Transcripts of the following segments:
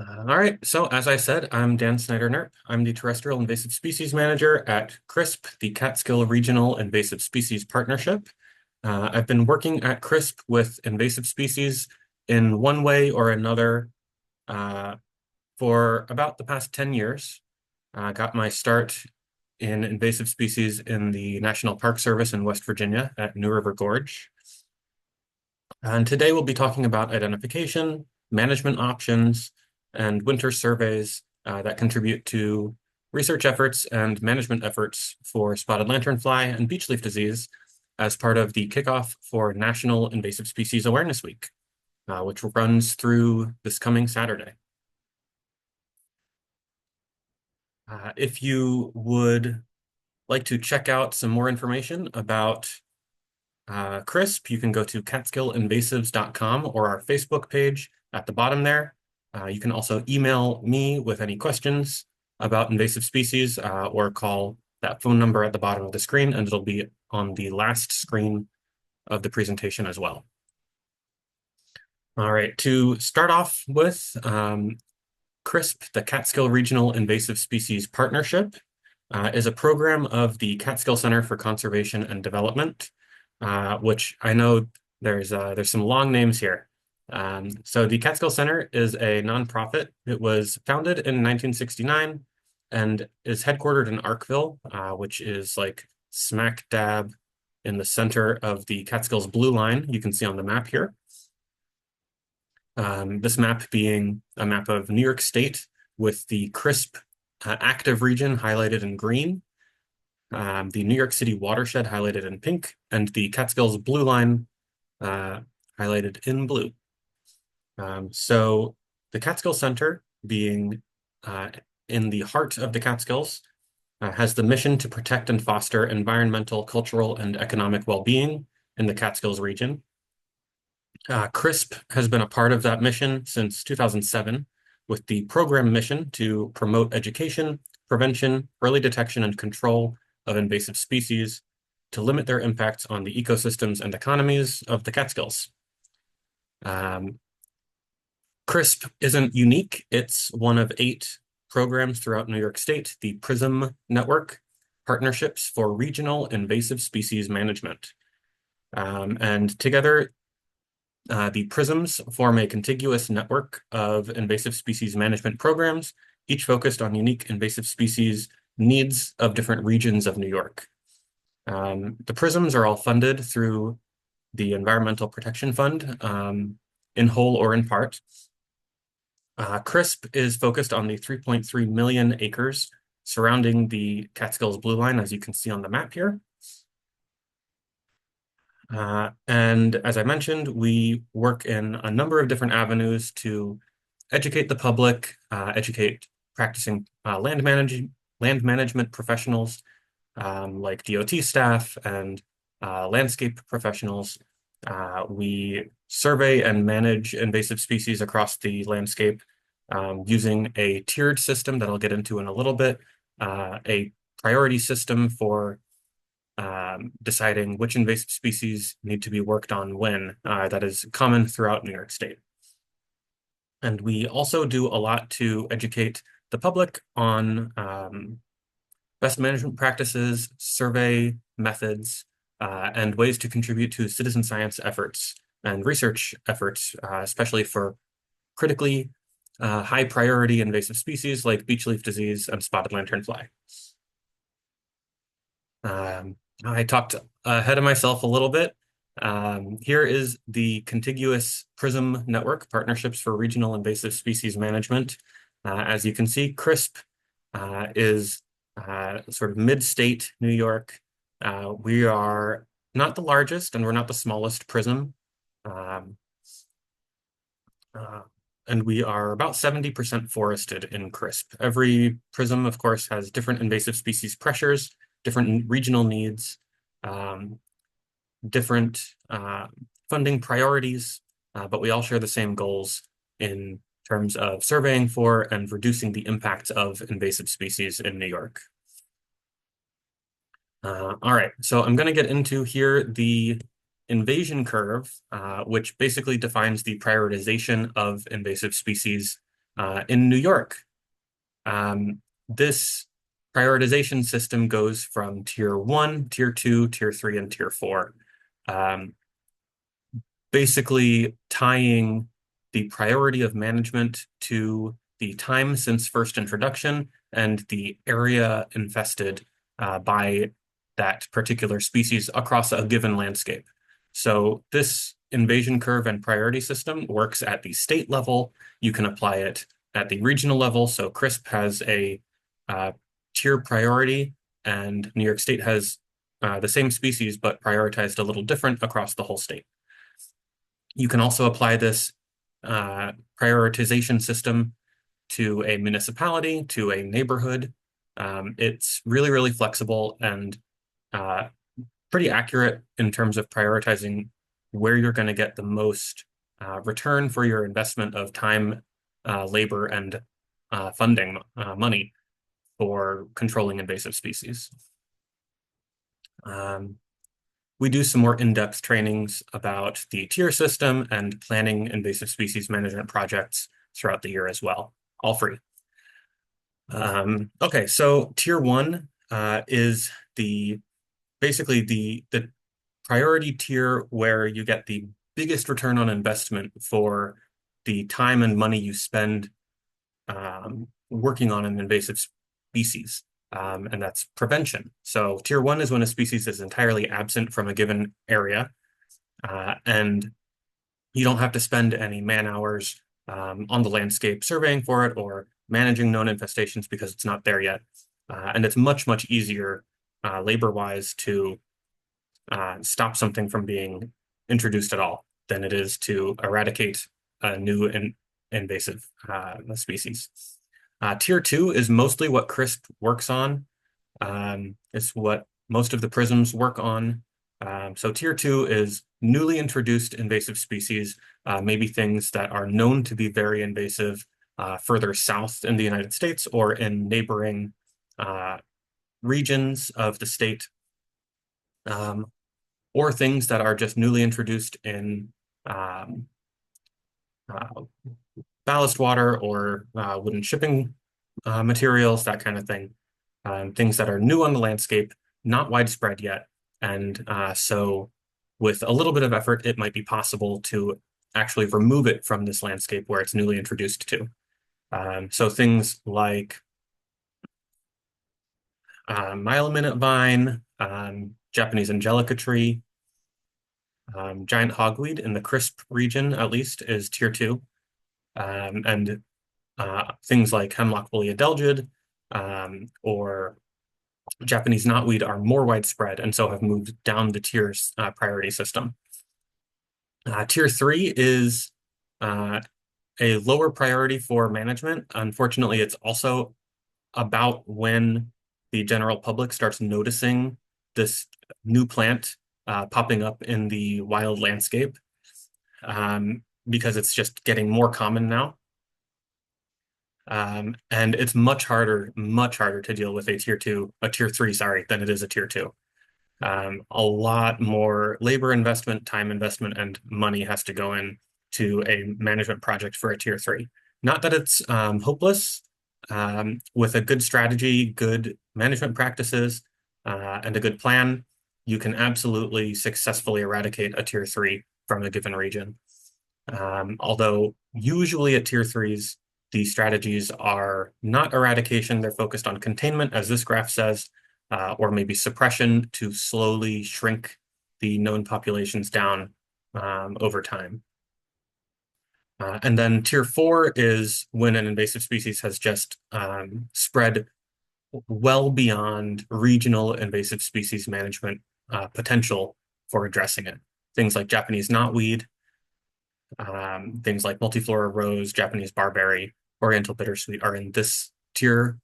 All right, so as I said, I'm Dan Snyder-Nerp. I'm the Terrestrial Invasive Species Manager at CRISP, the Catskill Regional Invasive Species Partnership. I've been working at CRISP with invasive species in one way or another uh, for about the past 10 years. I got my start in invasive species in the National Park Service in West Virginia at New River Gorge. And today we'll be talking about identification, management options, and winter surveys that contribute to research efforts and management efforts for spotted lanternfly and beech leaf disease as part of the kickoff for National Invasive Species Awareness Week, which runs through this coming Saturday. If you would like to check out some more information about CRISP, you can go to catskillinvasives.com or our Facebook page at the bottom there. You can also email me with any questions about invasive species or call that phone number at the bottom of the screen, and it'll be on the last screen of the presentation as well. All right, to start off with, CRISP, the Catskill Regional Invasive Species Partnership, is a program of the Catskill Center for Conservation and Development, which I know there's some long names here. So the Catskill Center is a nonprofit. It was founded in 1969 and is headquartered in Arkville, which is like smack dab in the center of the Catskills blue line you can see on the map here. This map being a map of New York State with the CRISP active region highlighted in green, the New York City watershed highlighted in pink, and the Catskills blue line highlighted in blue. So the Catskill Center, being in the heart of the Catskills, has the mission to protect and foster environmental, cultural, and economic well-being in the Catskills region. CRISP has been a part of that mission since 2007, with the program mission to promote education, prevention, early detection, and control of invasive species to limit their impacts on the ecosystems and economies of the Catskills. CRISP isn't unique. It's one of 8 programs throughout New York State, the PRISM network, Partnerships for Regional Invasive Species Management. And together, the PRISMs form a contiguous network of invasive species management programs, each focused on unique invasive species needs of different regions of New York. The PRISMs are all funded through the Environmental Protection Fund, in whole or in part. CRISP is focused on the 3.3 million acres surrounding the Catskills blue line, as you can see on the map here. And as I mentioned, we work in a number of different avenues to educate the public, educate practicing land management professionals like DOT staff and landscape professionals. We survey and manage invasive species across the landscape using a tiered system that I'll get into in a little bit, a priority system for deciding which invasive species need to be worked on when. That is common throughout New York State. And we also do a lot to educate the public on best management practices, survey methods, and ways to contribute to citizen science efforts and research efforts, especially for critically high priority invasive species like beech leaf disease and spotted lanternfly. I talked ahead of myself a little bit. Here is the contiguous PRISM network, Partnerships for Regional Invasive Species Management. As you can see, CRISP is sort of mid-state New York. We are not the largest and we're not the smallest PRISM. And we are about 70% forested in CRISP. Every PRISM, of course, has different invasive species pressures, different regional needs, different funding priorities, but we all share the same goals in terms of surveying for and reducing the impacts of invasive species in New York. All right, so I'm going to get into here the invasion curve, which basically defines the prioritization of invasive species In New York, this prioritization system goes from tier 1, tier 2, tier 3, and tier 4. Um, Basically tying the priority of management to the time since first introduction and the area infested by that particular species across a given landscape. So this invasion curve and priority system works at the state level. You can apply it at the regional level. So CRISP has a tier priority, and New York State has the same species, but prioritized a little different across the whole state. You can also apply this prioritization system to a municipality, to a neighborhood. It's really, really flexible and uh, pretty accurate in terms of prioritizing where you're going to get the most return for your investment of time, labor, and funding money for controlling invasive species. We do some more in-depth trainings about the tier system and planning invasive species management projects throughout the year as well, all free. Okay, so tier 1 is basically the priority tier where you get the biggest return on investment for the time and money you spend working on an invasive species. And that's prevention. So tier 1 is when a species is entirely absent from a given area, and you don't have to spend any man hours on the landscape surveying for it or managing known infestations because it's not there yet. And it's much, much easier labor-wise to stop something from being introduced at all than it is to eradicate a new invasive species. Tier 2 is mostly what CRISP works on. It's what most of the prisms work on. So tier 2 is newly introduced invasive species, maybe things that are known to be very invasive further south in the United States or in neighboring regions of the state, or things that are just newly introduced in ballast water or wooden shipping materials, that kind of thing. Things that are new on the landscape, not widespread yet. And so with a little bit of effort, it might be possible to actually remove it from this landscape where it's newly introduced to. So things like mile-a-minute vine, Japanese angelica tree, giant hogweed in the CRISP region, at least, is tier 2. And things like hemlock woolly adelgid or Japanese knotweed are more widespread and so have moved down the tiers priority system. Tier 3 is a lower priority for management. Unfortunately, it's also about when the general public starts noticing this new plant popping up in the wild landscape because it's just getting more common now. And it's much harder to deal with a tier 3, sorry, than it is a tier 2. A lot more labor investment, time investment, and money has to go in to a management project for a tier 3. Not that it's hopeless. With a good strategy, good management practices, and a good plan, you can absolutely successfully eradicate a tier 3 from a given region. Although usually at tier 3s, the strategies are not eradication, they're focused on containment, as this graph says, or maybe suppression to slowly shrink the known populations down over time. And then tier 4 is when an invasive species has just spread well beyond regional invasive species management potential for addressing it. Things like Japanese knotweed, things like multiflora rose, Japanese barberry, oriental bittersweet are in this tier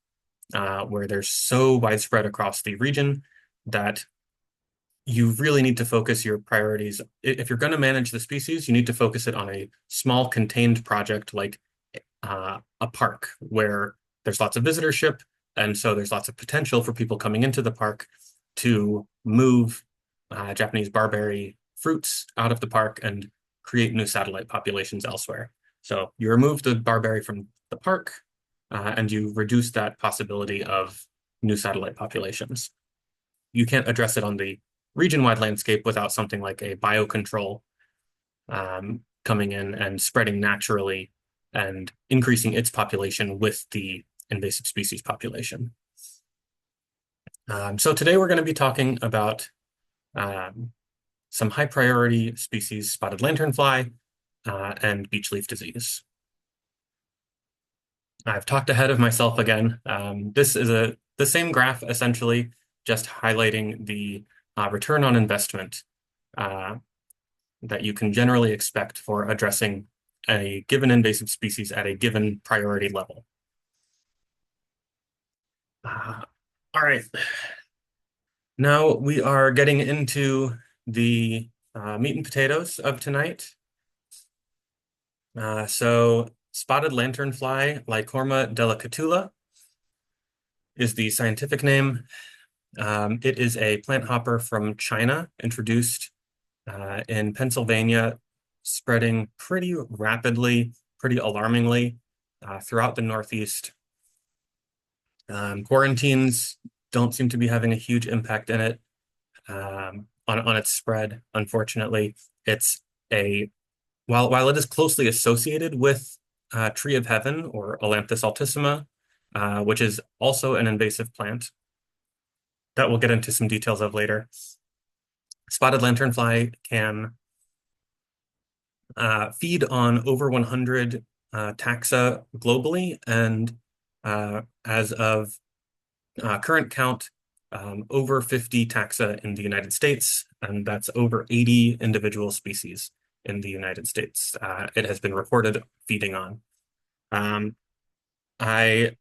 where they're so widespread across the region that you really need to focus your priorities. If you're going to manage the species, you need to focus it on a small contained project like a park where there's lots of visitorship, and so there's lots of potential for people coming into the park to move Japanese barberry fruits out of the park and create new satellite populations elsewhere. So you remove the barberry from the park, and you reduce that possibility of new satellite populations. You can't address it on the region-wide landscape without something like a biocontrol coming in and spreading naturally and increasing its population with the invasive species population. So today we're going to be talking about some high priority species, spotted lanternfly and beech leaf disease. I've talked ahead of myself again. This is the same graph essentially, just highlighting the return on investment that you can generally expect for addressing a given invasive species at a given priority level. All right. Now we are getting into the meat and potatoes of tonight. So spotted lanternfly, Lycorma delicatula, is the scientific name. It is a plant hopper from China, introduced in Pennsylvania, spreading pretty rapidly, pretty alarmingly throughout the Northeast. Quarantines don't seem to be having a huge impact in it on its spread. Unfortunately, it's while it is closely associated with tree of heaven or Ailanthus altissima, which is also an invasive plant that we'll get into some details of later. Spotted lanternfly can feed on over 100 taxa globally, and as of current count, over 50 taxa in the United States, and that's over 80 individual species in the United States. It has been reported feeding on. I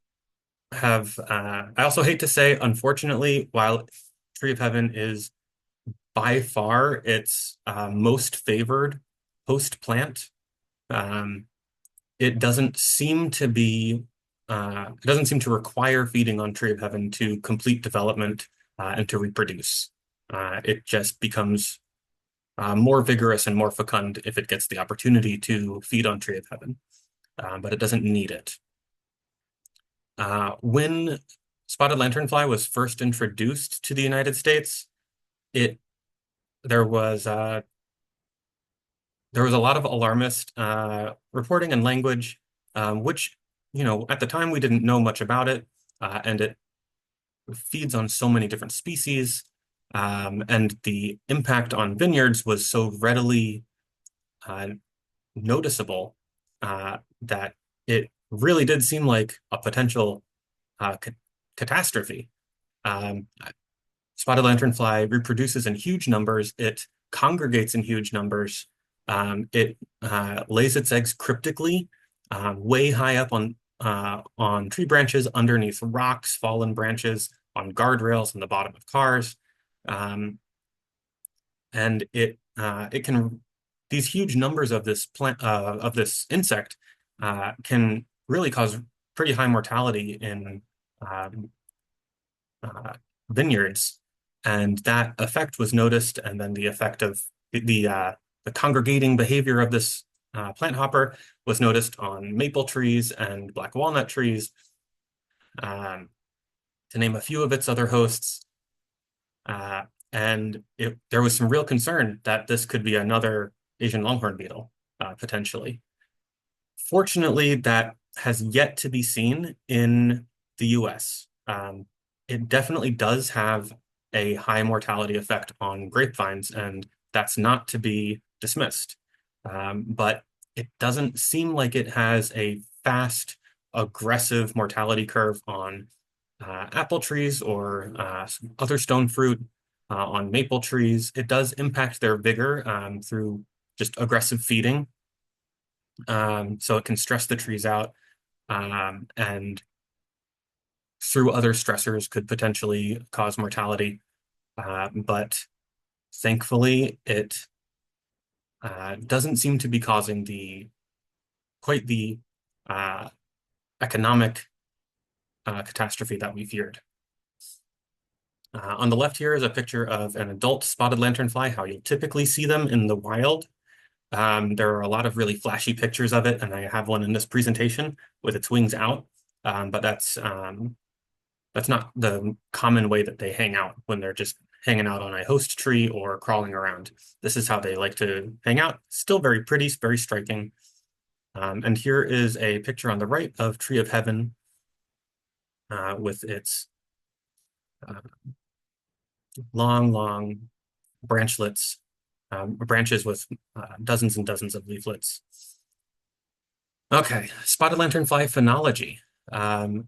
also hate to say, unfortunately, while Tree of Heaven is by far its most favored host plant, it doesn't seem to require feeding on Tree of Heaven to complete development and to reproduce. It just becomes more vigorous and more fecund if it gets the opportunity to feed on Tree of Heaven, but it doesn't need it. When spotted lanternfly was first introduced to the United States, there was a lot of alarmist reporting and language, which, at the time we didn't know much about it, and it feeds on so many different species, and the impact on vineyards was so readily noticeable that it really did seem like a potential catastrophe. Spotted lanternfly reproduces in huge numbers. It congregates in huge numbers. It lays its eggs cryptically, way high up on tree branches, underneath rocks, fallen branches, on guardrails, on the bottom of cars, and these huge numbers of this plant of this insect can really cause pretty high mortality in vineyards, and that effect was noticed. And then the effect of the congregating behavior of this plant hopper was noticed on maple trees and black walnut trees, to name a few of its other hosts. And there was some real concern that this could be another Asian longhorn beetle, potentially. Fortunately, that has yet to be seen in the US. It definitely does have a high mortality effect on grapevines, and that's not to be dismissed. But it doesn't seem like it has a fast, aggressive mortality curve on apple trees or other stone fruit, on maple trees. It does impact their vigor through just aggressive feeding. So it can stress the trees out, and through other stressors could potentially cause mortality. But thankfully, it doesn't seem to be causing quite the economic catastrophe that we feared. On the left here is a picture of an adult spotted lanternfly, how you'll typically see them in the wild. There are a lot of really flashy pictures of it, and I have one in this presentation with its wings out. But that's not the common way that they hang out when they're just hanging out on a host tree or crawling around. This is how they like to hang out. Still very pretty, very striking. And here is a picture on the right of Tree of Heaven with its uh, long, long branchlets, branches with dozens and dozens of leaflets. Okay, spotted lanternfly phenology.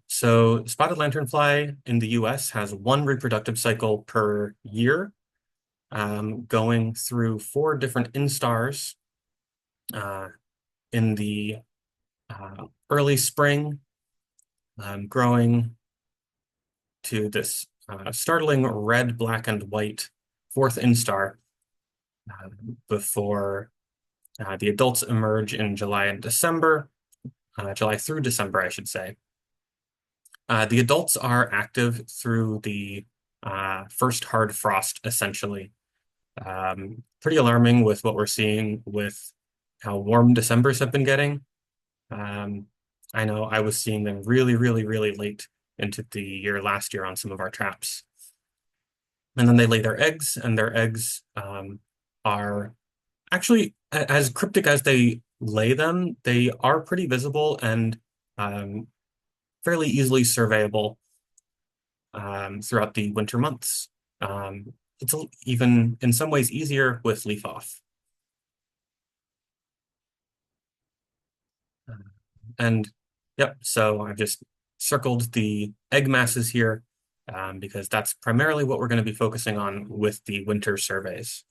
So spotted lanternfly in the US has one reproductive cycle per year, going through four different instars uh, in the early spring, growing to this startling red, black, and white fourth instar before the adults emerge in July and December, July through December, I should say. The adults are active through the first hard frost, essentially. Pretty alarming with what we're seeing with how warm Decembers have been getting. Um, I know I was seeing them really, really, really late into the year last year on some of our traps. And then they lay their eggs, and their eggs are actually, as cryptic as they lay them, they are pretty visible and um, fairly easily surveyable throughout the winter months. It's even in some ways easier with leaf off. And yep, so I've just circled the egg masses here because that's primarily what we're going to be focusing on with the winter surveys.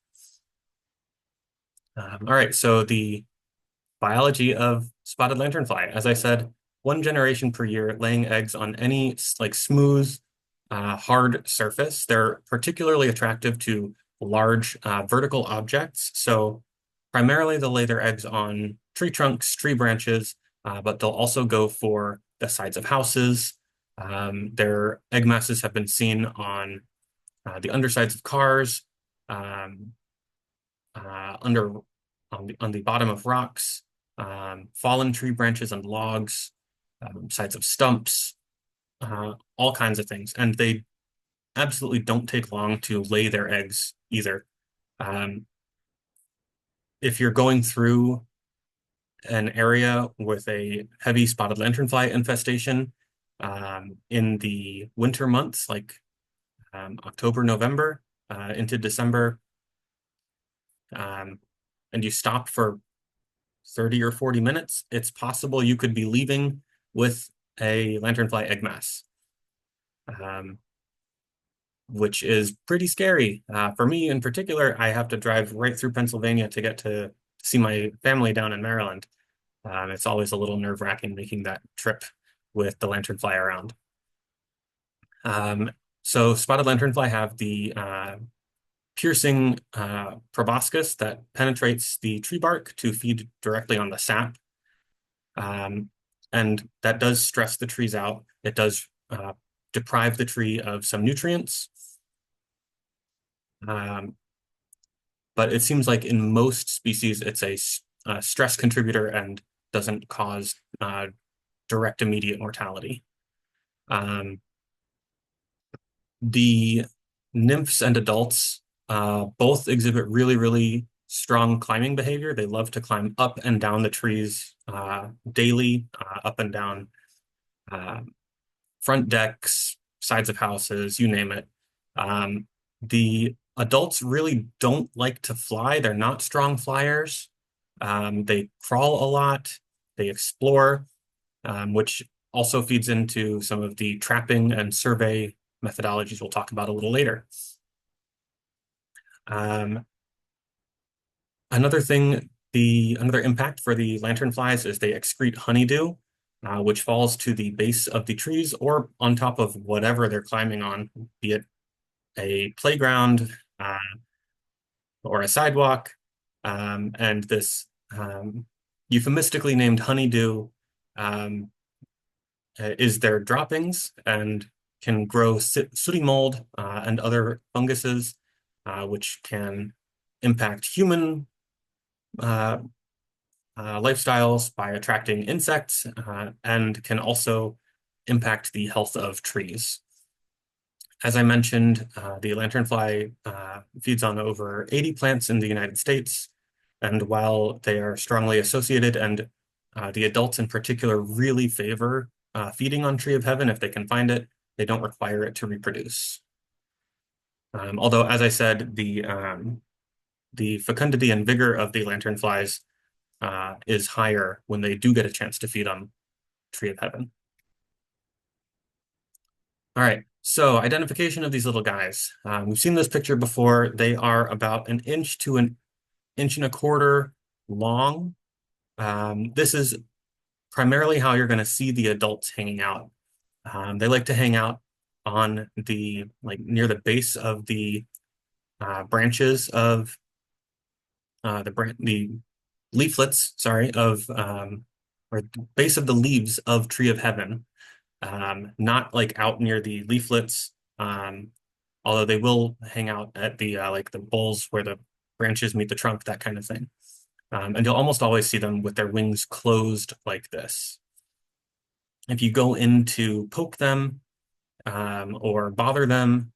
All right, so the biology of spotted lanternfly. As I said, one generation per year, laying eggs on any like smooth, hard surface. They're particularly attractive to large vertical objects. So primarily they'll lay their eggs on tree trunks, tree branches, but they'll also go for the sides of houses. Their egg masses have been seen on the undersides of cars, um, under on the bottom of rocks, fallen tree branches and logs, sides of stumps, all kinds of things. And they absolutely don't take long to lay their eggs either. Um, if you're going through an area with a heavy spotted lanternfly infestation in the winter months, like October, November, into December, um, and you stop for 30 or 40 minutes, it's possible you could be leaving with a lanternfly egg mass, um, which is pretty scary. For me in particular, I have to drive right through Pennsylvania to get to see my family down in Maryland. It's always a little nerve-wracking making that trip with the lanternfly around. So spotted lanternfly have the piercing proboscis that penetrates the tree bark to feed directly on the sap. And that does stress the trees out. It does deprive the tree of some nutrients. But it seems like in most species, it's a stress contributor and doesn't cause direct immediate mortality. The nymphs and adults both exhibit really, really strong climbing behavior. They love to climb up and down the trees daily, up and down front decks, sides of houses, you name it. The adults really don't like to fly. They're not strong flyers. They crawl a lot. They explore, which also feeds into some of the trapping and survey methodologies we'll talk about a little later. Another thing, another impact for the lanternflies is they excrete honeydew, which falls to the base of the trees or on top of whatever they're climbing on, be it a playground or a sidewalk. And this euphemistically named honeydew is their droppings and can grow sooty mold and other funguses, which can impact human uh, lifestyles by attracting insects and can also impact the health of trees. As I mentioned, the lanternfly feeds on over 80 plants in the United States. And while they are strongly associated, and the adults in particular really favor feeding on Tree of Heaven if they can find it, they don't require it to reproduce. Although, as I said, the fecundity and vigor of the lanternflies is higher when they do get a chance to feed on Tree of Heaven. All right, so identification of these little guys. We've seen this picture before. They are about an inch to an inch and a quarter long. This is primarily how you're going to see the adults hanging out. They like to hang out on the like near the base of the branches of the leaflets, sorry, of or the base of the leaves of Tree of Heaven. Not like out near the leaflets, although they will hang out at the like the boles where the branches meet the trunk, that kind of thing. And you'll almost always see them with their wings closed like this. If you go in to poke them or bother them,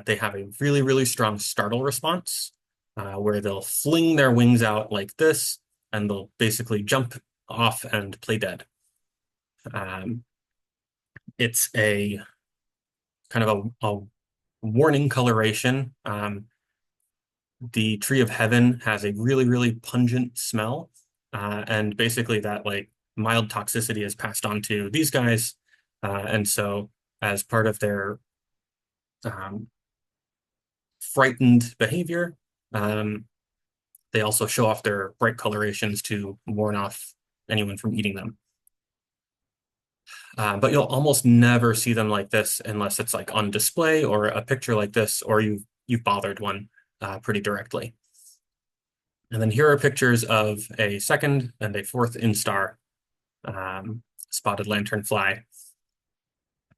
they have a really, really strong startle response where they'll fling their wings out like this and they'll basically jump off and play dead. Um, it's a kind of a warning coloration. The Tree of Heaven has a really, really pungent smell. And basically that like mild toxicity is passed on to these guys. And so as part of their um, frightened behavior, they also show off their bright colorations to warn off anyone from eating them. But you'll almost never see them like this unless it's like on display or a picture like this, or you've bothered one pretty directly. And then here are pictures of a second and a fourth instar spotted lanternfly.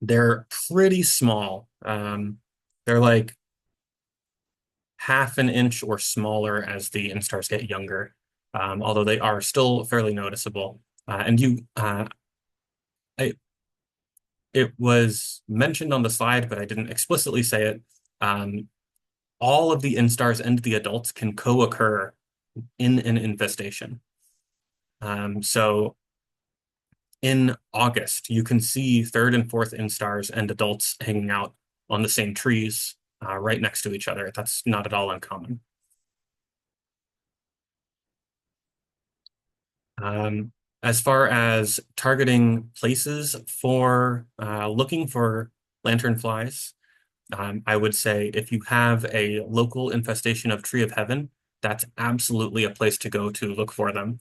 They're pretty small. They're like half an inch or smaller as the instars get younger, although they are still fairly noticeable. And it was mentioned on the slide, but I didn't explicitly say it. All of the instars and the adults can co-occur in an infestation. So in August, you can see third and fourth instars and adults hanging out on the same trees right next to each other. That's not at all uncommon. As far as targeting places for looking for lanternflies, I would say if you have a local infestation of Tree of Heaven, that's absolutely a place to go to look for them.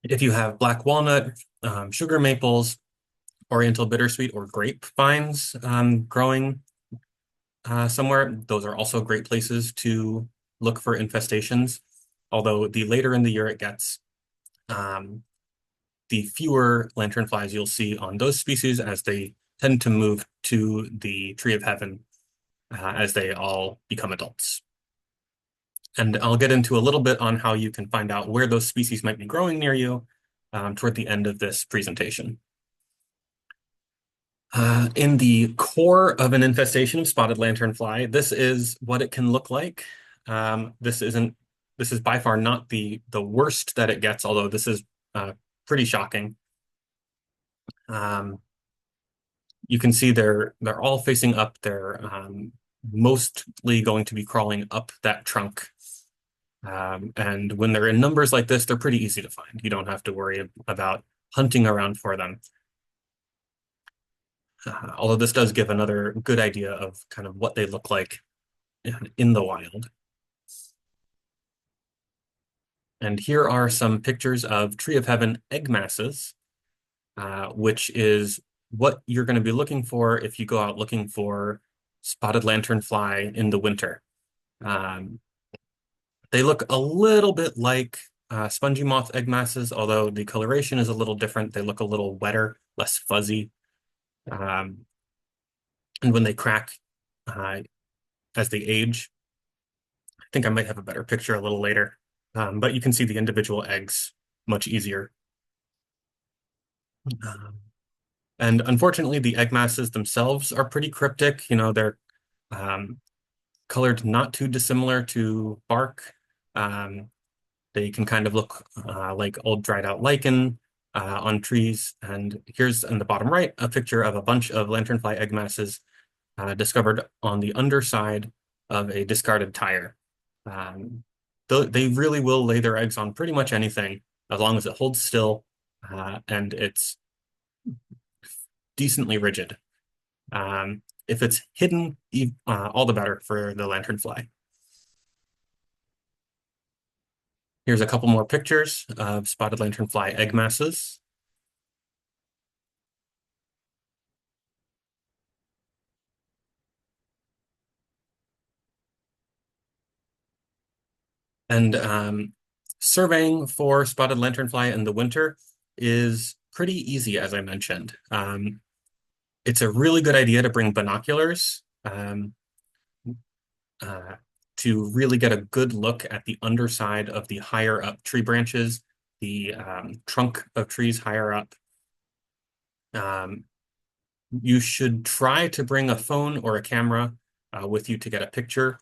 If you have black walnut, sugar maples, oriental bittersweet, or grapevines growing somewhere, those are also great places to look for infestations. Although the later in the year it gets, the fewer lanternflies you'll see on those species as they tend to move to the Tree of Heaven as they all become adults. And I'll get into a little bit on how you can find out where those species might be growing near you toward the end of this presentation. In the core of an infestation of spotted lanternfly, this is what it can look like. This is by far not the worst that it gets, although this is pretty shocking. You can see they're all facing up. They're mostly going to be crawling up that trunk. And when they're in numbers like this, they're pretty easy to find. You don't have to worry about hunting around for them. Although this does give another good idea of kind of what they look like in the wild. And here are some pictures of Tree of Heaven egg masses, which is what you're going to be looking for if you go out looking for spotted lanternfly in the winter. They look a little bit like spongy moth egg masses, although the coloration is a little different. They look a little wetter, less fuzzy. And when they crack as they age, think I might have a better picture a little later, but you can see the individual eggs much easier. Um, and unfortunately, the egg masses themselves are pretty cryptic. They're um, colored not too dissimilar to bark. Um, they can kind of look like old dried out lichen on trees. And here's in the bottom right a picture of a bunch of lanternfly egg masses discovered on the underside of a discarded tire. Um, they really will lay their eggs on pretty much anything as long as it holds still and it's decently rigid. If it's hidden, all the better for the lanternfly. Here's a couple more pictures of spotted lanternfly egg masses. And surveying for spotted lanternfly in the winter is pretty easy, as I mentioned. It's a really good idea to bring binoculars uh, to really get a good look at the underside of the higher up tree branches, the trunk of trees higher up. Um, you should try to bring a phone or a camera with you to get a picture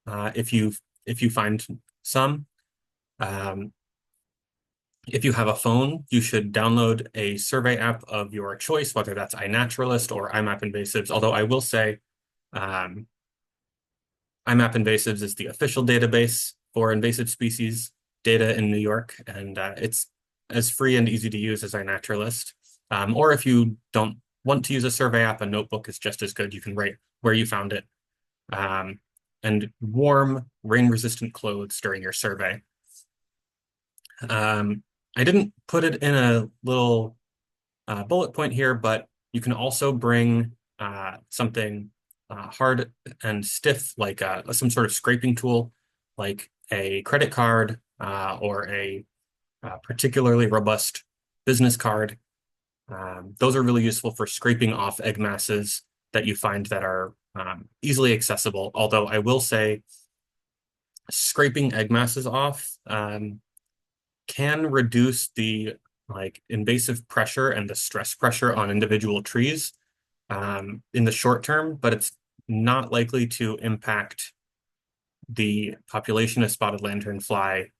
if you find some. Um, if you have a phone, you should download a survey app of your choice, whether that's iNaturalist or IMAP Invasives. Although I will say, um, IMAP Invasives is the official database for invasive species data in New York, and it's as free and easy to use as iNaturalist. Or if you don't want to use a survey app, a notebook is just as good. You can write where you found it. And warm, rain-resistant clothes during your survey. I didn't put it in a little bullet point here, but you can also bring something hard and stiff, like some sort of scraping tool, like a credit card or a particularly robust business card. Those are really useful for scraping off egg masses that you find that are easily accessible. Although I will say, scraping egg masses off can reduce the invasive pressure and the stress pressure on individual trees in the short term, but it's not likely to impact the population of spotted lanternfly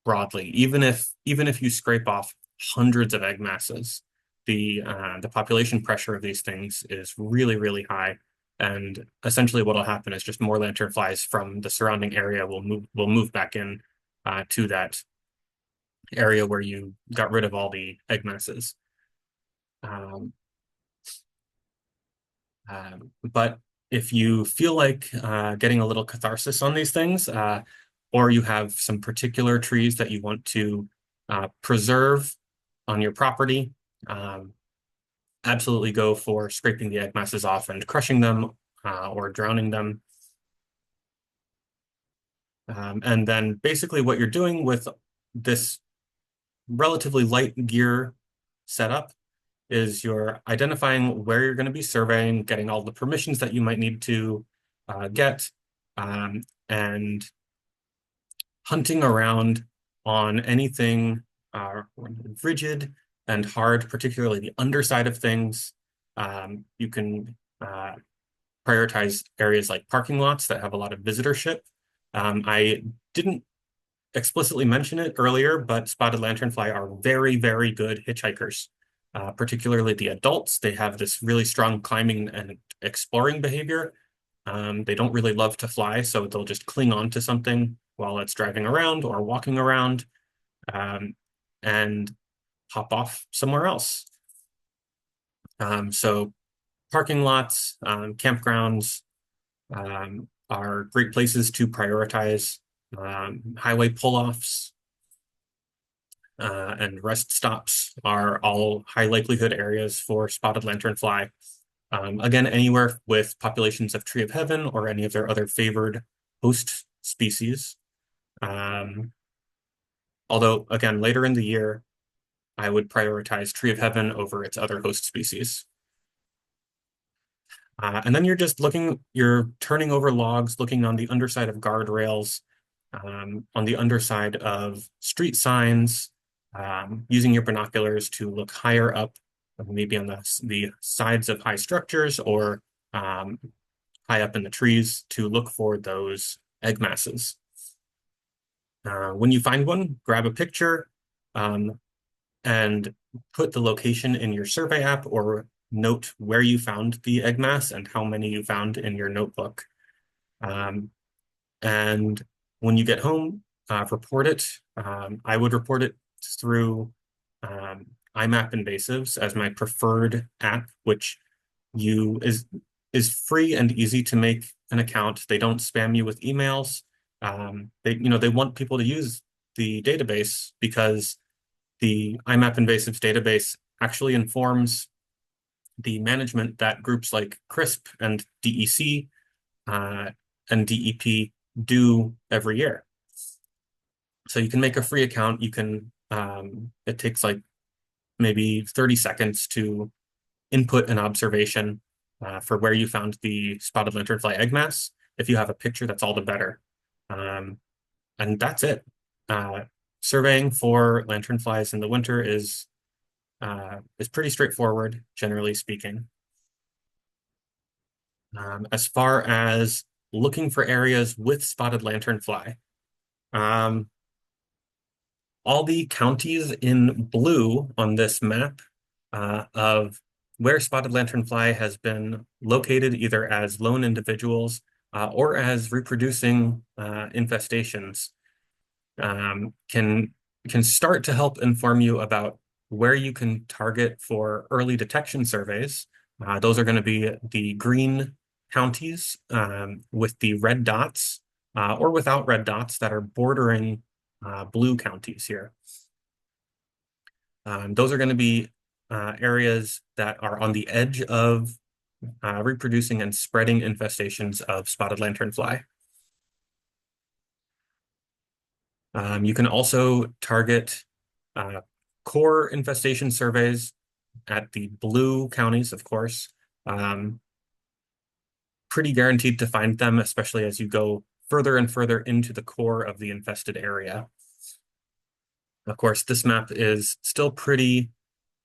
broadly. Even if you scrape off hundreds of egg masses, the population pressure of these things is really, really high. And essentially what will happen is just more lanternflies from the surrounding area will move back in to that area where you got rid of all the egg masses. Um, but if you feel like getting a little catharsis on these things, or you have some particular trees that you want to preserve on your property, absolutely go for scraping the egg masses off and crushing them or drowning them. And then basically what you're doing with this relatively light gear setup is you're identifying where you're going to be surveying, getting all the permissions that you might need to get, and hunting around on anything rigid and hard, particularly the underside of things. You can prioritize areas like parking lots that have a lot of visitorship. I didn't explicitly mention it earlier, but spotted lanternfly are very, very good hitchhikers. Particularly the adults, they have this really strong climbing and exploring behavior. They don't really love to fly, so they'll just cling on to something while it's driving around or walking around and hop off somewhere else. So parking lots, campgrounds are great places to prioritize. Highway pull-offs and rest stops are all high likelihood areas for spotted lanternfly. Again, anywhere with populations of tree of heaven or any of their other favored host species. Although, again, later in the year, I would prioritize tree of heaven over its other host species. And then you're turning over logs, looking on the underside of guardrails. on the underside of street signs, using your binoculars to look higher up, maybe on the sides of high structures or um, high up in the trees to look for those egg masses. When you find one, grab a picture um, and put the location in your survey app or note where you found the egg mass and how many you found in your notebook. Um, and when you get home, report it. I would report it through um, IMAP Invasives as my preferred app, which you is free and easy to make an account. They don't spam you with emails. They want people to use the database because the IMAP Invasives database actually informs the management that groups like CRISP and DEC uh, and DEP do every year. So you can make a free account. It takes like maybe 30 seconds to input an observation for where you found the spotted lanternfly egg mass. If you have a picture, that's all the better. Um, and that's it. Uh, Surveying for lanternflies in the winter is pretty straightforward, generally speaking. As far as looking for areas with spotted lanternfly, um, all the counties in blue on this map of where spotted lanternfly has been located either as lone individuals or as reproducing infestations can start to help inform you about where you can target for early detection surveys. Those are going to be the green counties with the red dots or without red dots that are bordering blue counties here. Those are going to be areas that are on the edge of reproducing and spreading infestations of spotted lanternfly. You can also target core infestation surveys at the blue counties, of course. Pretty guaranteed to find them, especially as you go further and further into the core of the infested area. Of course, this map is still pretty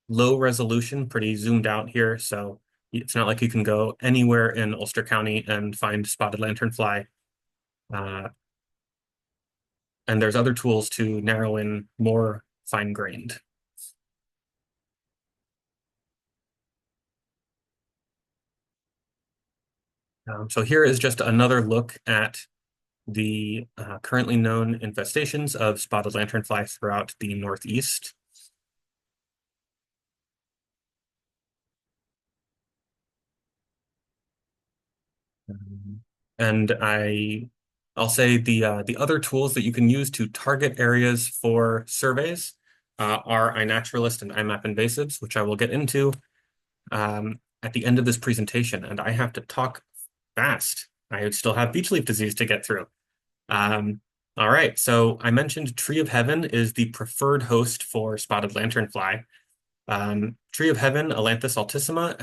low resolution, pretty zoomed out here, so it's not like you can go anywhere in Ulster County and find spotted lanternfly. And there's other tools to narrow in more fine-grained. So here is just another look at the currently known infestations of spotted lanternfly throughout the Northeast. And I'll say the other tools that you can use to target areas for surveys are iNaturalist and IMAP Invasives, which I will get into at the end of this presentation. And I have to talk fast. I still have beech leaf disease to get through. All right, so I mentioned Tree of Heaven is the preferred host for spotted lanternfly. Tree of Heaven, Alanthus altissima,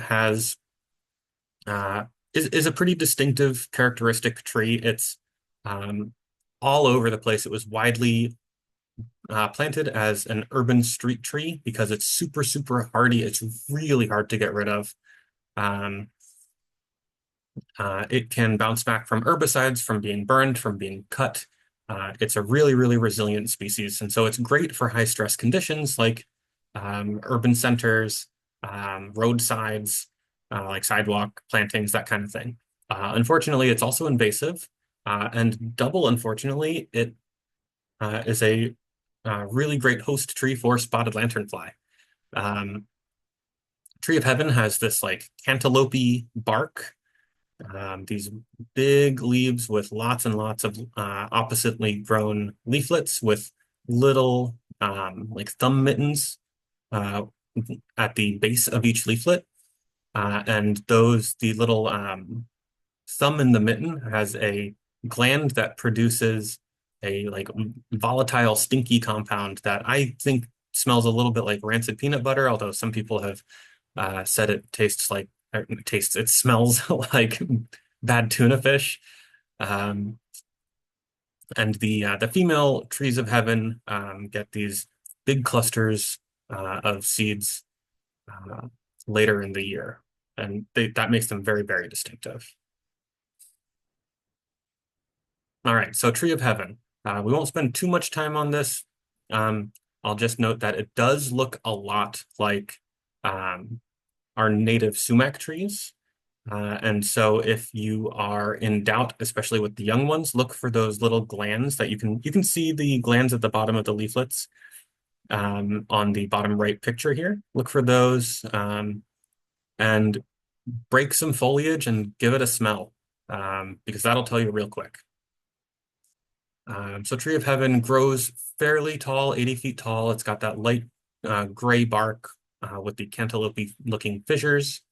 is a pretty distinctive characteristic tree. It's all over the place. It was widely planted as an urban street tree because it's super, super hardy. It's really hard to get rid of. It can bounce back from herbicides, from being burned, from being cut. It's a really, really resilient species. And so it's great for high stress conditions like urban centers, roadsides, like sidewalk plantings, that kind of thing. Unfortunately, it's also invasive. And double unfortunately, it is a really great host tree for spotted lanternfly. Tree of Heaven has this like cantaloupe bark, these big leaves with lots and lots of oppositely grown leaflets with little like thumb mittens at the base of each leaflet. And the little thumb in the mitten has a gland that produces a like volatile, stinky compound that I think smells a little bit like rancid peanut butter, although some people have said it tastes like, it smells like bad tuna fish. Um, And the female trees of heaven get these big clusters of seeds uh, later in the year, and that makes them very, very distinctive. All right, so tree of heaven. We won't spend too much time on this. Um, I'll just note that it does look a lot like um, our native sumac trees. And so if you are in doubt, especially with the young ones, look for those little glands that you can see the glands at the bottom of the leaflets on the bottom right picture here. Look for those and break some foliage and give it a smell because that'll tell you real quick. So Tree of Heaven grows fairly tall, 80 feet tall. It's got that light gray bark with the cantaloupe-looking fissures.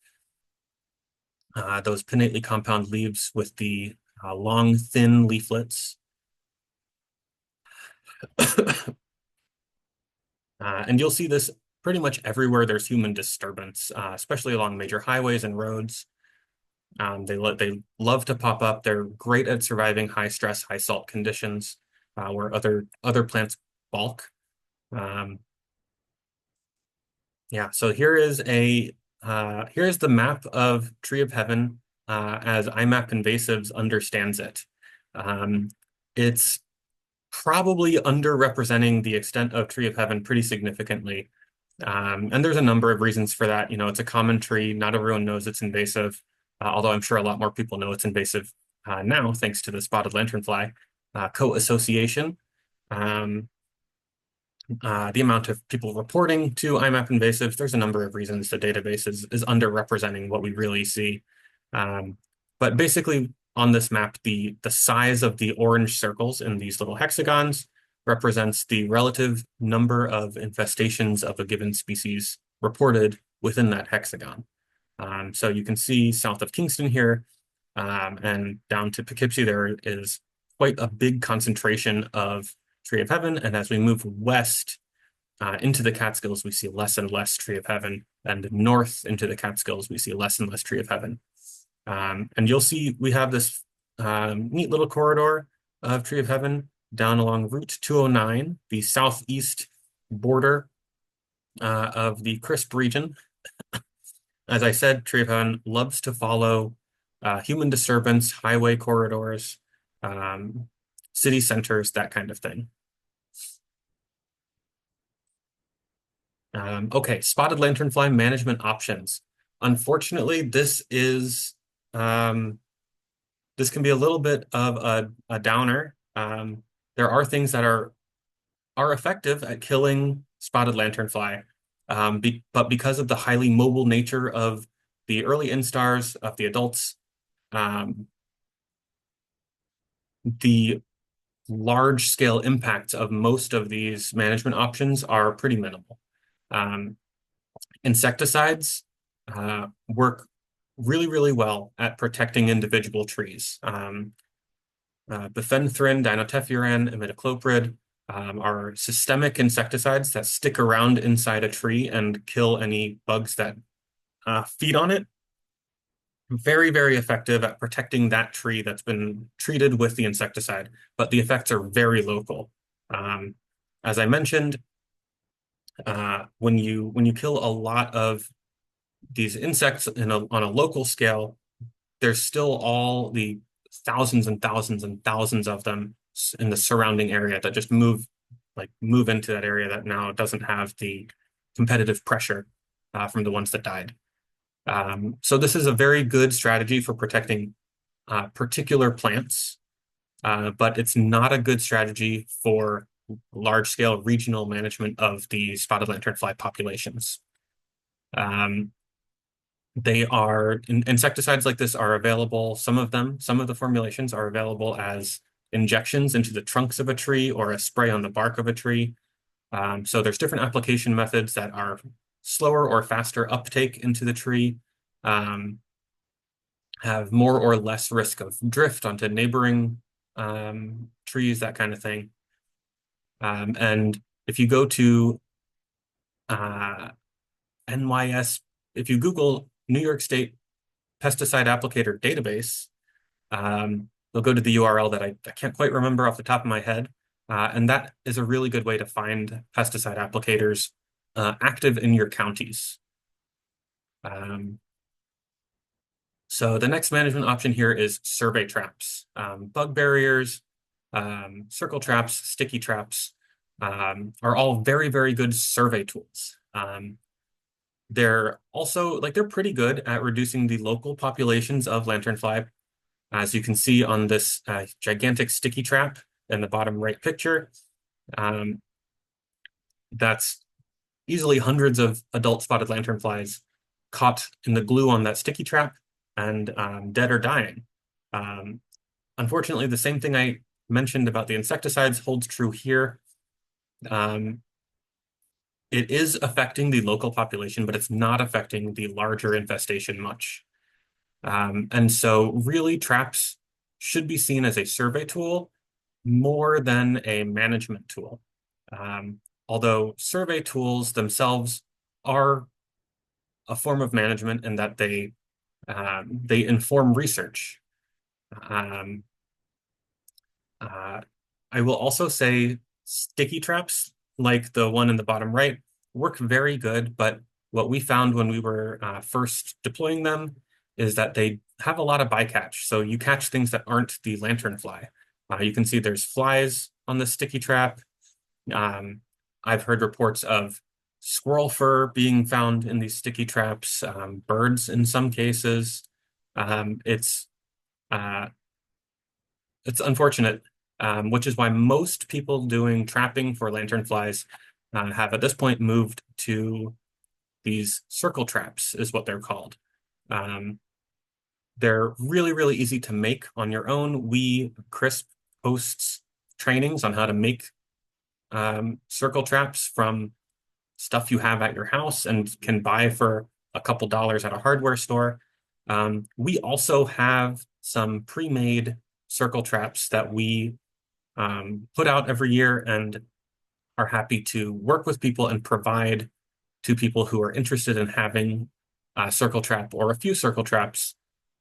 Those pinnately compound leaves with the long, thin leaflets. And you'll see this pretty much everywhere there's human disturbance, especially along major highways and roads. They love to pop up. They're great at surviving high stress, high salt conditions where other plants balk. Um, yeah, so here's the map of Tree of Heaven as IMAP Invasives understands it. Um, it's probably underrepresenting the extent of Tree of Heaven pretty significantly. And there's a number of reasons for that. You know, it's a common tree. Not everyone knows it's invasive, although I'm sure a lot more people know it's invasive now, thanks to the spotted lanternfly co-association. Um, the amount of people reporting to IMAP invasives, there's a number of reasons the database is underrepresenting what we really see. Um, but basically, on this map, the size of the orange circles in these little hexagons represents the relative number of infestations of a given species reported within that hexagon. So you can see south of Kingston here and down to Poughkeepsie, there is quite a big concentration of Tree of Heaven. And as we move west into the Catskills, we see less and less Tree of Heaven. And north into the Catskills, we see less and less Tree of Heaven. And you'll see we have this neat little corridor of Tree of Heaven down along Route 209, the southeast border of the Crisp region. As I said, Tree of Heaven loves to follow human disturbance, highway corridors, um, city centers, that kind of thing. Okay, spotted lanternfly management options. Unfortunately, this can be a little bit of a downer. There are things that are effective at killing spotted lanternfly, but because of the highly mobile nature of the early instars of the adults, um, the large scale impacts of most of these management options are pretty minimal. Um, insecticides work really, really well at protecting individual trees. Bifenthrin, dinotefuran, imidacloprid are systemic insecticides that stick around inside a tree and kill any bugs that feed on it. Very, very effective at protecting that tree that's been treated with the insecticide, but the effects are very local. As I mentioned, when you kill a lot of these insects on a local scale, there's still all the thousands and thousands and thousands of them in the surrounding area that just move into that area that now doesn't have the competitive pressure from the ones that died. So this is a very good strategy for protecting particular plants, but it's not a good strategy for large-scale regional management of the spotted lanternfly populations. Insecticides like this are available, some of the formulations are available as injections into the trunks of a tree or a spray on the bark of a tree. So there's different application methods that are slower or faster uptake into the tree, have more or less risk of drift onto neighboring trees, that kind of thing. And if you go to NYS, if you Google New York State pesticide applicator database, you'll go to the URL that I can't quite remember off the top of my head. And that is a really good way to find pesticide applicators active in your counties. Um, so the next management option here is survey traps. Bug barriers, circle traps, sticky traps are all very, very good survey tools. They're also they're pretty good at reducing the local populations of lanternfly. As you can see on this gigantic sticky trap in the bottom right picture, um, that's easily hundreds of adult spotted lanternflies caught in the glue on that sticky trap and dead or dying. Um, Unfortunately, the same thing I mentioned about the insecticides holds true here. Um, it is affecting the local population, but it's not affecting the larger infestation much. And so really traps should be seen as a survey tool more than a management tool. Although survey tools themselves are a form of management in that they inform research. Um, uh, I will also say sticky traps, like the one in the bottom right, work very good, but what we found when we were first deploying them is that they have a lot of bycatch. So you catch things that aren't the lanternfly. You can see there's flies on the sticky trap. Um, I've heard reports of squirrel fur being found in these sticky traps, birds in some cases. Um, it's uh, it's unfortunate, which is why most people doing trapping for lanternflies have at this point moved to these circle traps, is what they're called. Um, they're really, really easy to make on your own. Crisp hosts trainings on how to make circle traps from stuff you have at your house and can buy for a couple dollars at a hardware store. We also have some pre-made circle traps that we put out every year and are happy to work with people and provide to people who are interested in having a circle trap or a few circle traps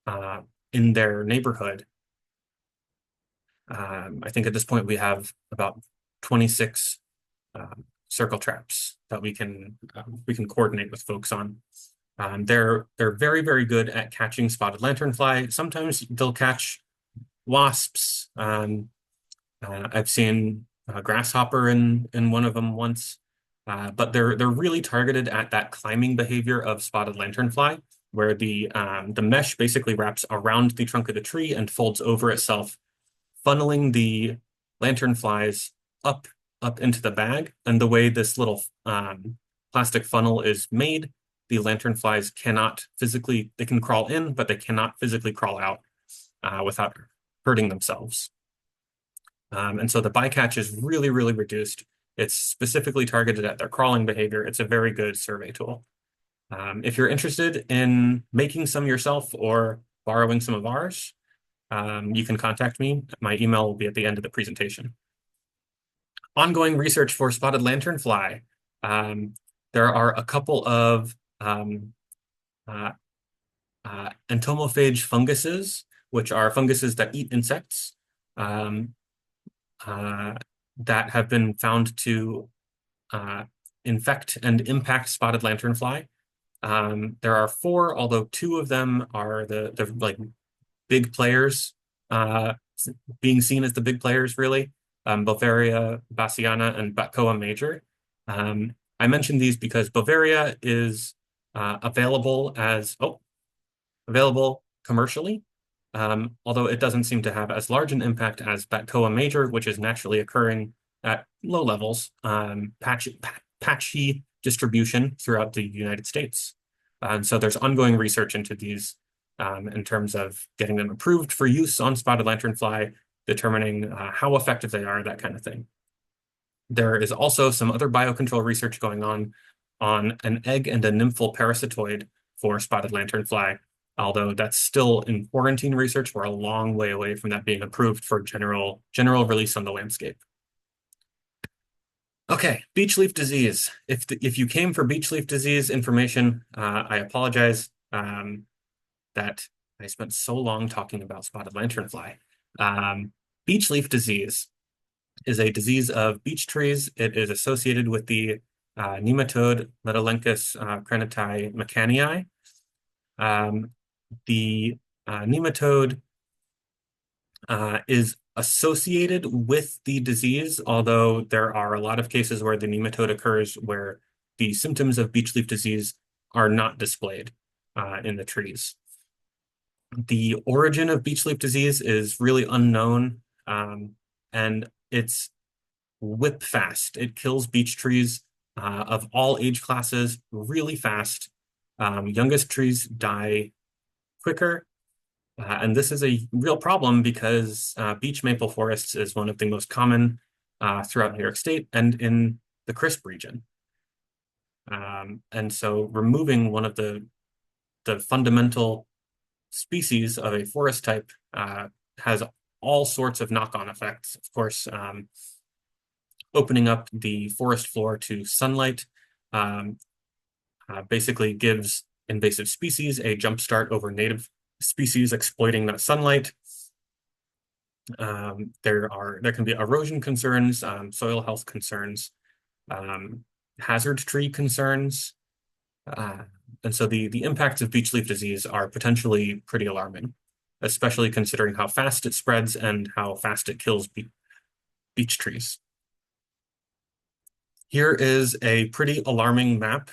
uh, in their neighborhood. I think at this point we have about 26 circle traps that we can coordinate with folks on. They're very, very good at catching spotted lanternfly. Sometimes they'll catch wasps. I've seen a grasshopper in one of them once, but they're really targeted at that climbing behavior of spotted lanternfly, where the mesh basically wraps around the trunk of the tree and folds over itself, funneling the lanternflies up into the bag. And the way this little plastic funnel is made, the lanternflies they can crawl in, but they cannot physically crawl out without hurting themselves. And so the bycatch is really, really reduced. It's specifically targeted at their crawling behavior. It's a very good survey tool. If you're interested in making some yourself or borrowing some of ours, you can contact me. My email will be at the end of the presentation. Ongoing research for spotted lanternfly. There are a couple of entomophage funguses, which are funguses that eat insects, that have been found to infect and impact spotted lanternfly. There are 4, although 2 of them are the like big players, being seen as the big players, really. Bovaria, bassiana, and Batcoa major. I mentioned these because Bovaria is available commercially, although it doesn't seem to have as large an impact as Batcoa major, which is naturally occurring at low levels, patchy distribution throughout the United States. So there's ongoing research into these in terms of getting them approved for use on spotted lanternfly, determining how effective they are, that kind of thing. There is also some other biocontrol research going on an egg and a nymphal parasitoid for spotted lanternfly, although that's still in quarantine research. We're a long way away from that being approved for general release on the landscape. Okay, beech leaf disease. If you came for beech leaf disease information, I apologize that I spent so long talking about spotted lanternfly. Um, Beech leaf disease is a disease of beech trees. It is associated with the nematode Metalenchus crenati mccannii. Um, the nematode is associated with the disease, although there are a lot of cases where the nematode occurs where the symptoms of beech leaf disease are not displayed in the trees. The origin of beech leaf disease is really unknown, and it's whip fast. It kills beech trees of all age classes really fast. Youngest trees die quicker, and this is a real problem because beech maple forests is one of the most common throughout New York State and in the crisp region. And so removing one of the fundamental species of a forest type has all sorts of knock-on effects. Of course, opening up the forest floor to sunlight um, basically gives invasive species a jump start over native species exploiting that sunlight. There can be erosion concerns, soil health concerns, um, hazard tree concerns, uh, and so the impacts of beech leaf disease are potentially pretty alarming, especially considering how fast it spreads and how fast it kills beech trees. Here is a pretty alarming map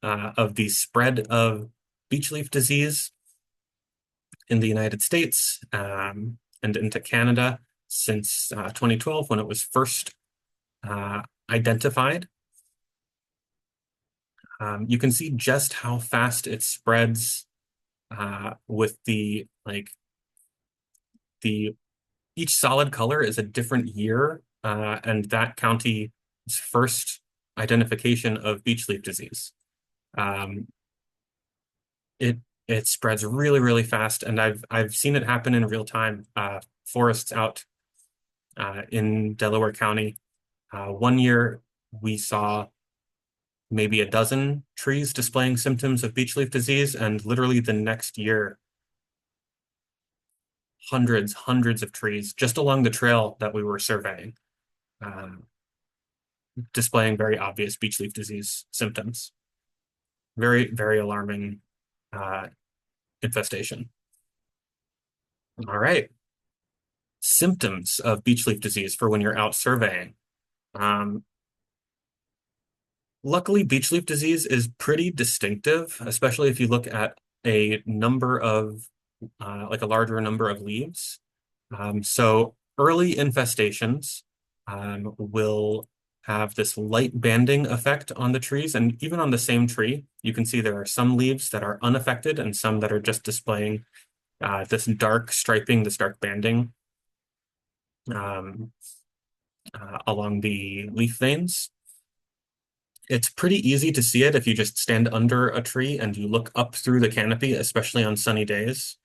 of the spread of beech leaf disease in the United States and into Canada since 2012 when it was first identified. You can see just how fast it spreads with the each solid color is a different year, and that county's first identification of beech leaf disease. Um, it it spreads really, really fast, and I've seen it happen in real time. Forests out in Delaware County. One year we saw maybe a dozen trees displaying symptoms of beech leaf disease, and literally the next year, hundreds of trees just along the trail that we were surveying, um, displaying very obvious beech leaf disease symptoms. Very, very alarming uh, infestation. All right. Symptoms of beech leaf disease for when you're out surveying. Um, Luckily, beech leaf disease is pretty distinctive, especially if you look at a number of, like a larger number of leaves. So early infestations will have this light banding effect on the trees, and even on the same tree, you can see there are some leaves that are unaffected and some that are just displaying this dark striping, this dark banding um, along the leaf veins. It's pretty easy to see it if you just stand under a tree and you look up through the canopy, especially on sunny days.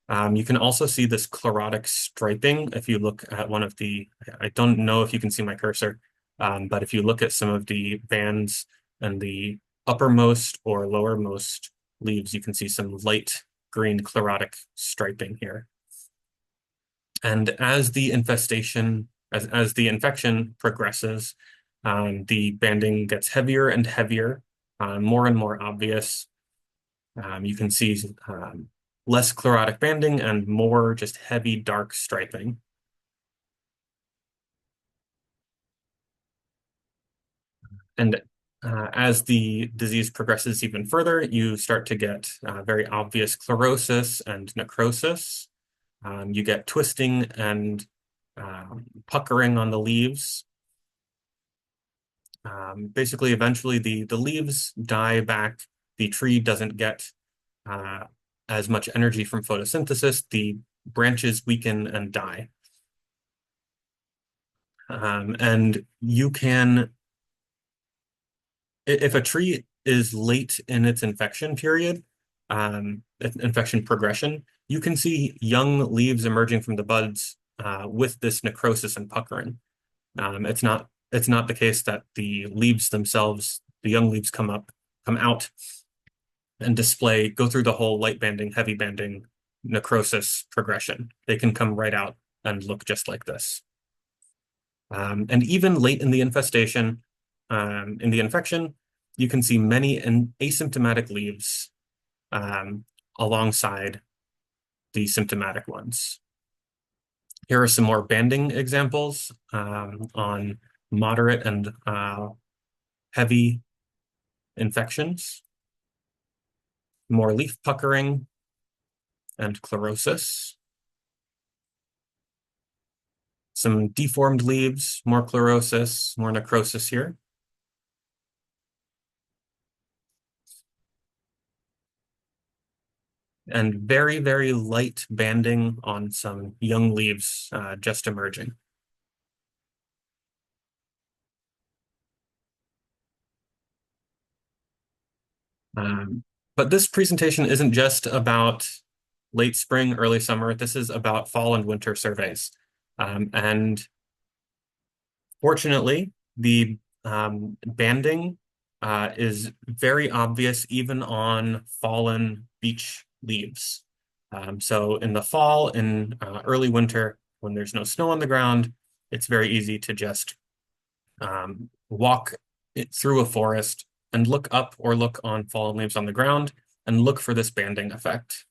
You can also see this chlorotic striping if you look at one of I don't know if you can see my cursor, but if you look at some of the bands and the uppermost or lowermost leaves, you can see some light green chlorotic striping here. And as the as the infection progresses, the banding gets heavier and heavier, more and more obvious. You can see less chlorotic banding and more just heavy, dark striping. And as the disease progresses even further, you start to get very obvious chlorosis and necrosis. You get twisting and puckering on the leaves. Basically, eventually the leaves die back. The tree doesn't get uh, as much energy from photosynthesis. The branches weaken and die. And you can, if a tree is late in its infection period, infection progression, you can see young leaves emerging from the buds with this necrosis and puckering. It's not the case that the leaves themselves, the young leaves come out and go through the whole light banding, heavy banding, necrosis progression. They can come right out and look just like this. And even late in the infestation, in the infection, you can see many asymptomatic leaves alongside the symptomatic ones. Here are some more banding examples on moderate and heavy infections, more leaf puckering and chlorosis, some deformed leaves, more chlorosis, more necrosis here. And very, very light banding on some young leaves just emerging. Um, but this presentation isn't just about late spring, early summer. This is about fall and winter surveys. And fortunately, the banding is very obvious even on fallen beech leaves. So in the fall and early winter, when there's no snow on the ground, it's very easy to just walk through a forest and look up or look on fallen leaves on the ground and look for this banding effect.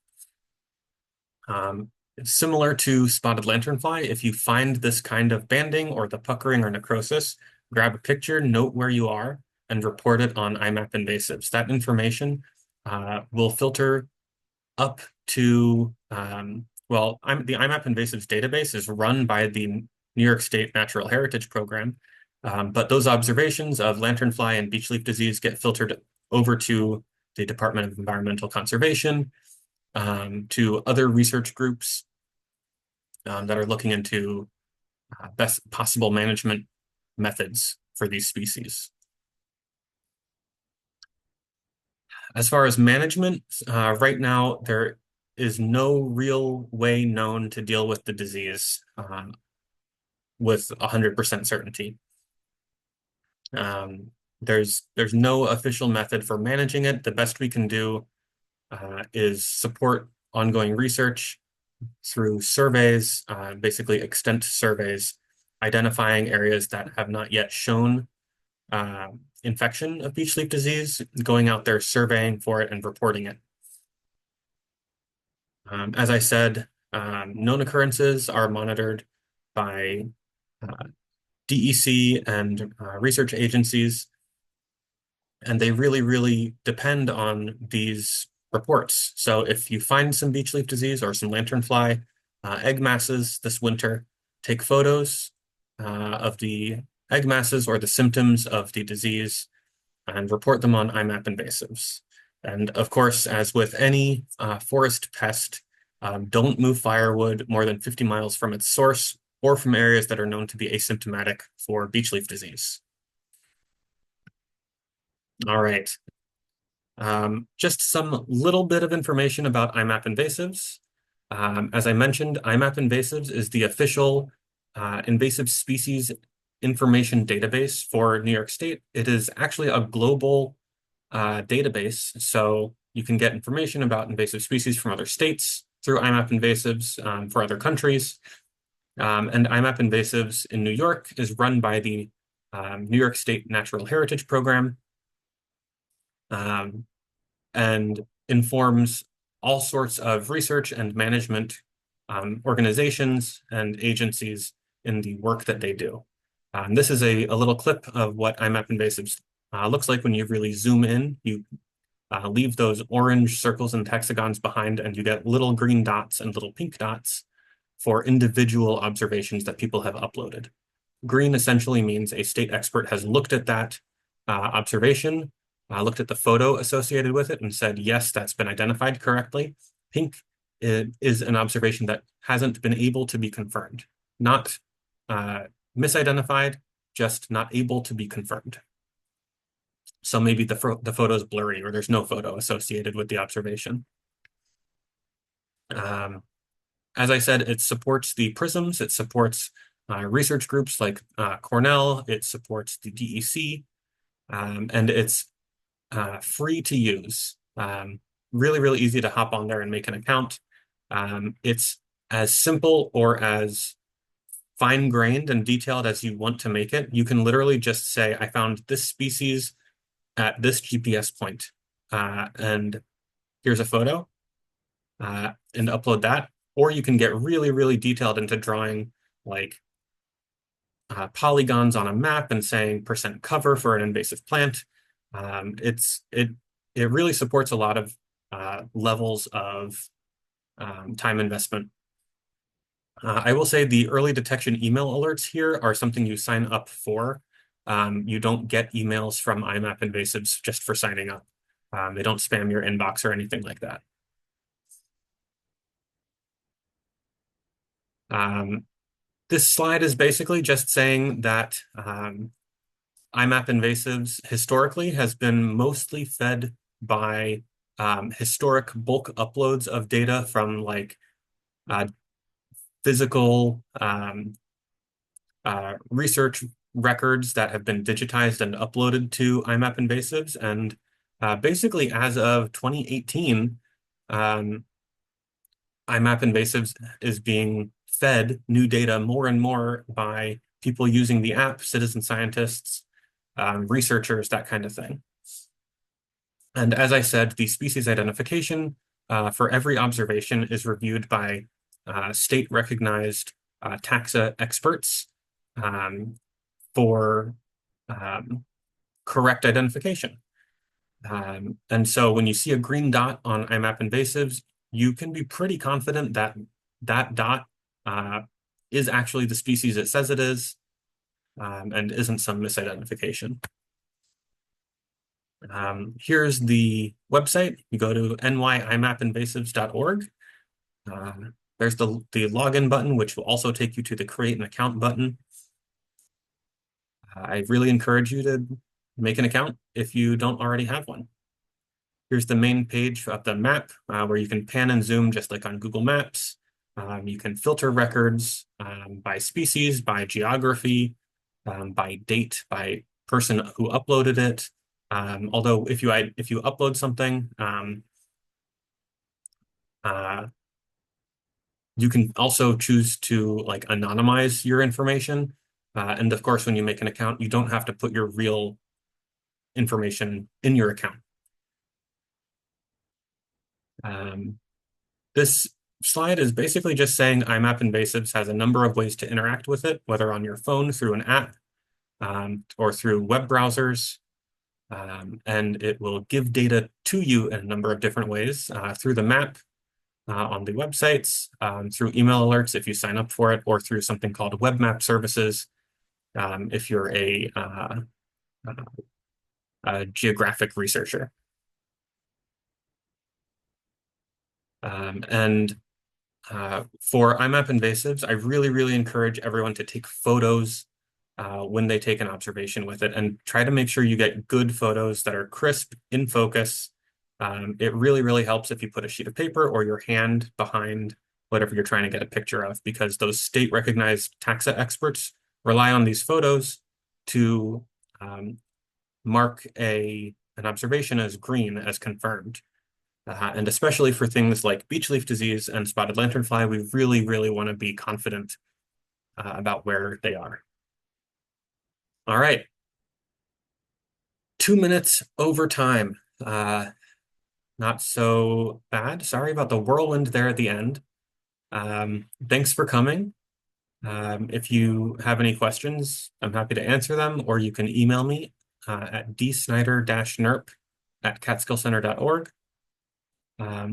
Similar to spotted lanternfly, if you find this kind of banding or the puckering or necrosis, grab a picture, note where you are, and report it on IMAP invasives. That information will filter up to, well, the IMAP invasives database is run by the New York State Natural Heritage Program, but those observations of lanternfly and beech leaf disease get filtered over to the Department of Environmental Conservation, to other research groups that are looking into best possible management methods for these species. As far as management, right now there is no real way known to deal with the disease with 100% certainty. There's no official method for managing it. The best we can do is support ongoing research through surveys, basically extent surveys, identifying areas that have not yet shown infection of beech leaf disease, going out there surveying for it and reporting it. As I said, known occurrences are monitored by DEC and research agencies, and they really, really depend on these reports. So if you find some beech leaf disease or some lanternfly egg masses this winter, take photos of the egg masses or the symptoms of the disease and report them on IMAP invasives. And of course, as with any forest pest, don't move firewood more than 50 miles from its source or from areas that are known to be asymptomatic for beech leaf disease. All right. Just some little bit of information about IMAP invasives. As I mentioned, IMAP invasives is the official invasive species information database for New York State. It is actually a global database, so you can get information about invasive species from other states through IMAP invasives for other countries. And IMAP invasives in New York is run by the New York State Natural Heritage Program, and informs all sorts of research and management organizations and agencies in the work that they do. This is a little clip of what IMAP invasives looks like when you really zoom in. You leave those orange circles and hexagons behind, and you get little green dots and little pink dots for individual observations that people have uploaded. Green essentially means a state expert has looked at that observation, looked at the photo associated with it and said, yes, that's been identified correctly. Pink is an observation that hasn't been able to be confirmed. Not misidentified, just not able to be confirmed. So maybe the photo is blurry or there's no photo associated with the observation. As I said, it supports the PRISMs, it supports research groups like Cornell, it supports the DEC, and it's free to use. Really, really easy to hop on there and make an account. It's as simple or as fine-grained and detailed as you want to make it, you can literally just say, I found this species at this GPS point, and here's a photo, and upload that. Or you can get really, really detailed into drawing like polygons on a map and saying percent cover for an invasive plant. It really supports a lot of levels of time investment. I will say the early detection email alerts here are something you sign up for. You don't get emails from IMAP invasives just for signing up. They don't spam your inbox or anything like that. This slide is basically just saying that IMAP invasives historically has been mostly fed by historic bulk uploads of data from like physical research records that have been digitized and uploaded to IMAP invasives. And basically, as of 2018, IMAP invasives is being fed new data more and more by people using the app, citizen scientists, researchers, that kind of thing. And as I said, the species identification for every observation is reviewed by state-recognized taxa experts for correct identification. And so when you see a green dot on IMAP invasives, you can be pretty confident that that dot is actually the species it says it is, and isn't some misidentification. Here's the website. You go to nyimapinvasives.org. There's the login button, which will also take you to the create an account button. I really encourage you to make an account if you don't already have one. Here's the main page of the map where you can pan and zoom just like on Google Maps. You can filter records by species, by geography, by date, by person who uploaded it. Although if you upload something, you can also choose to like anonymize your information. And of course, when you make an account, you don't have to put your real information in your account. This slide is basically just saying IMAP Invasives has a number of ways to interact with it, whether on your phone through an app or through web browsers. And it will give data to you in a number of different ways through the map, on the websites, through email alerts if you sign up for it, or through something called web map services if you're a geographic researcher. And for IMAP invasives, I really, really encourage everyone to take photos when they take an observation with it, and try to make sure you get good photos that are crisp, in focus. It really, really helps if you put a sheet of paper or your hand behind whatever you're trying to get a picture of, because those state-recognized taxa experts rely on these photos to mark an observation as green, as confirmed. And especially for things like beech leaf disease and spotted lanternfly, we really, really want to be confident about where they are. All right. 2 minutes over time. Not so bad. Sorry about the whirlwind there at the end. Thanks for coming. If you have any questions, I'm happy to answer them, or you can email me at dsnyder-nerp@catskillcenter.org.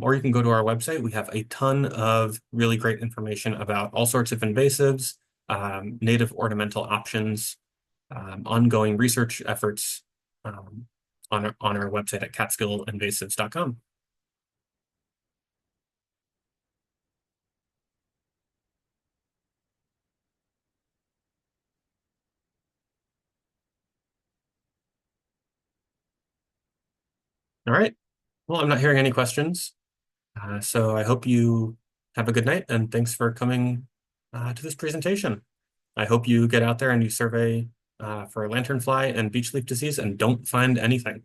Or you can go to our website. We have a ton of really great information about all sorts of invasives, native ornamental options, ongoing research efforts on our website at catskillinvasives.com. All right. Well, I'm not hearing any questions. So I hope you have a good night, and thanks for coming to this presentation. I hope you get out there and you survey for lanternfly and beech leaf disease and don't find anything.